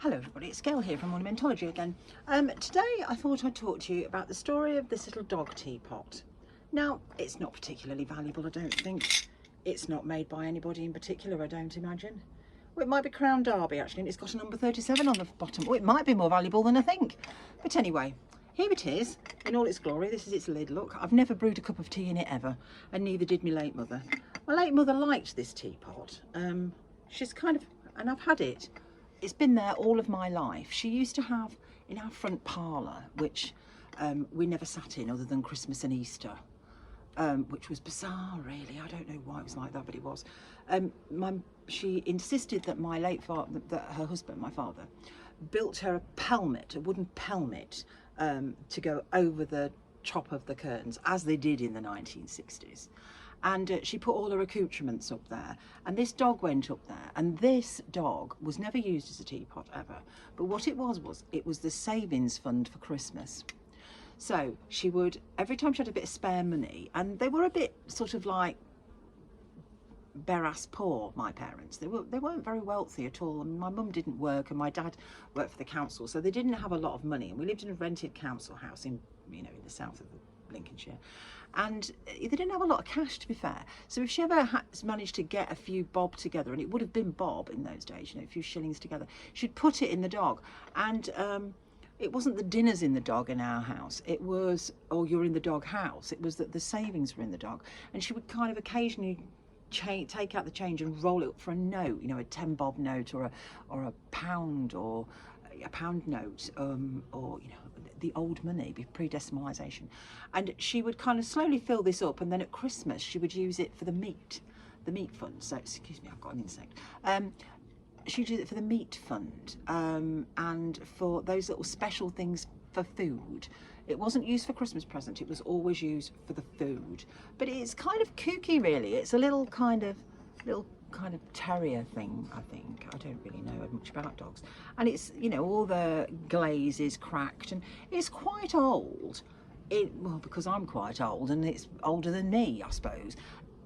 Hello everybody, it's Gail here from Ornamentology again. Today I thought I'd talk to you about the story of this little dog teapot. Now, it's not particularly valuable, I don't think. It's not made by anybody in particular, I don't imagine. Well, it might be Crown Derby actually, and it's got a number 37 on the bottom. Oh, it might be more valuable than I think. But anyway, here it is in all its glory. This is its lid, look. I've never brewed a cup of tea in it ever, and neither did my late mother. My late mother liked this teapot. She's kind of, and I've had it. It's been there all of my life. She used to have in our front parlour, which we never sat in other than Christmas and Easter, which was bizarre really. I don't know why it was like that, but it was. She insisted that my late father, that her husband, my father, built her a pelmet, a wooden pelmet, to go over the top of the curtains, as they did in the 1960s. And she put all her accoutrements up there, and this dog went up there, and this dog was never used as a teapot ever, but what it was the savings fund for Christmas. So she would, every time she had a bit of spare money, and they were a bit sort of like bare ass poor, my parents. They weren't very wealthy at all, and my mum didn't work and my dad worked for the council, so they didn't have a lot of money, and we lived in a rented council house in, you know, in the south of Lincolnshire, and they didn't have a lot of cash, to be fair. So if she ever had managed to get a few bob together, and it would have been bob in those days, you know, a few shillings together, she'd put it in the dog. And it wasn't the dinners in the dog in our house, it was, oh, you're in the dog house, it was that the savings were in the dog. And she would kind of occasionally take out the change and roll it up for a note, you know, a 10 bob note, or a pound, or a pound note, or, you know, the old money, pre-decimalisation. And she would kind of slowly fill this up, and then at Christmas she would use it for the meat fund. So, excuse me, I've got an insect. She'd use it for the meat fund, and for those little special things for food. It wasn't used for Christmas present, it was always used for the food. But it's kind of kooky really. It's a little kind of terrier thing, I think. I don't really know much about dogs. And it's, you know, all the glaze is cracked, and it's quite old. Well, because I'm quite old, and it's older than me, I suppose.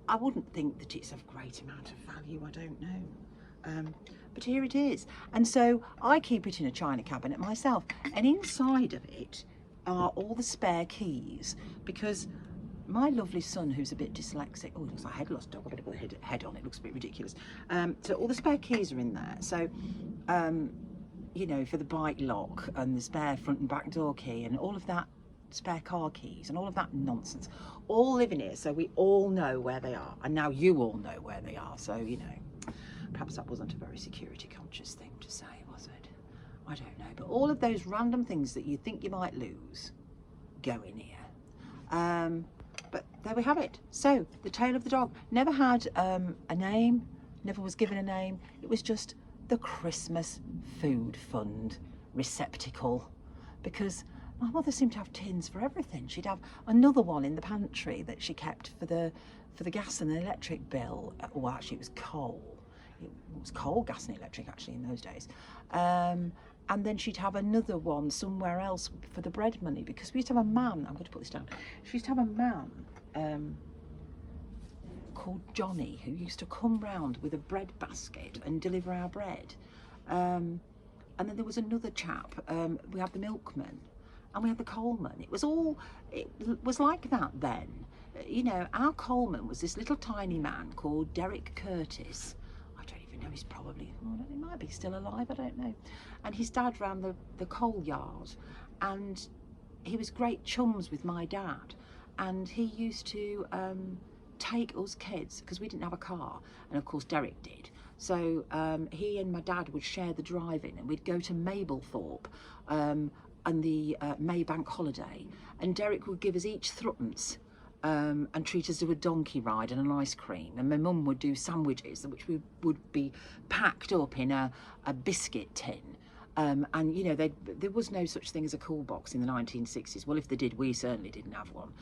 I wouldn't think that it's of great amount of value, I don't know. But here it is. And so I keep it in a china cabinet myself, and inside of it are all the spare keys, because my lovely son, who's a bit dyslexic, oh, it looks like a head loss dog, I've got to put a head on, it looks a bit ridiculous. So all the spare keys are in there. So, you know, for the bike lock and the spare front and back door key and all of that, spare car keys and all of that nonsense, all live in here, so we all know where they are. And now you all know where they are, so, you know, perhaps that wasn't a very security conscious thing to say, was it? I don't know. But all of those random things that you think you might lose go in here. But there we have it. So the tale of the dog never had a name, never was given a name. It was just the Christmas food fund receptacle, because my mother seemed to have tins for everything. She'd have another one in the pantry that she kept for the gas and the electric bill. Well, actually it was coal. It was coal, gas and electric actually in those days. And then she'd have another one somewhere else for the bread money, because we used to have a man, I'm going to put this down, she used to have a man called Johnny, who used to come round with a bread basket and deliver our bread. And then there was another chap, we had the milkman, and we had the coalman. It was like that then. You know, our coalman was this little tiny man called Derek Curtis. I don't even know, he's probably, he might be still alive, I don't know. And his dad ran the coal yard, and he was great chums with my dad. And he used to take us kids, because we didn't have a car, and of course Derek did. So he and my dad would share the driving, and we'd go to Mablethorpe on the Maybank holiday, and Derek would give us each threepence. And treat us to a donkey ride and an ice cream, and my mum would do sandwiches which would be packed up in a biscuit tin, and you know, there was no such thing as a cool box in the 1960s. Well, if they did, we certainly didn't have one.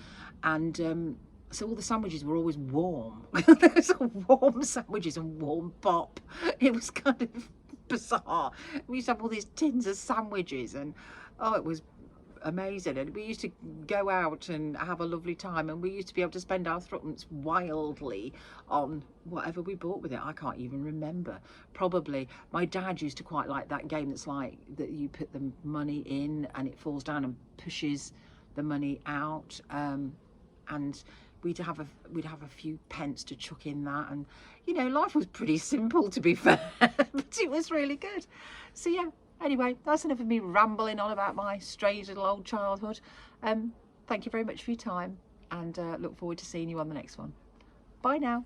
And so all the sandwiches were always warm. So warm sandwiches and warm pop. It was kind of bizarre. We used to have all these tins of sandwiches, and oh, it was amazing, and we used to go out and have a lovely time, and we used to be able to spend our threepence wildly on whatever we bought with it. I can't even remember. Probably my dad used to quite like that game that's like that you put the money in and it falls down and pushes the money out, and we'd have a few pence to chuck in that, and you know, life was pretty simple, to be fair. But it was really good. So yeah, anyway, that's enough of me rambling on about my strange little old childhood. Thank you very much for your time, and look forward to seeing you on the next one. Bye now.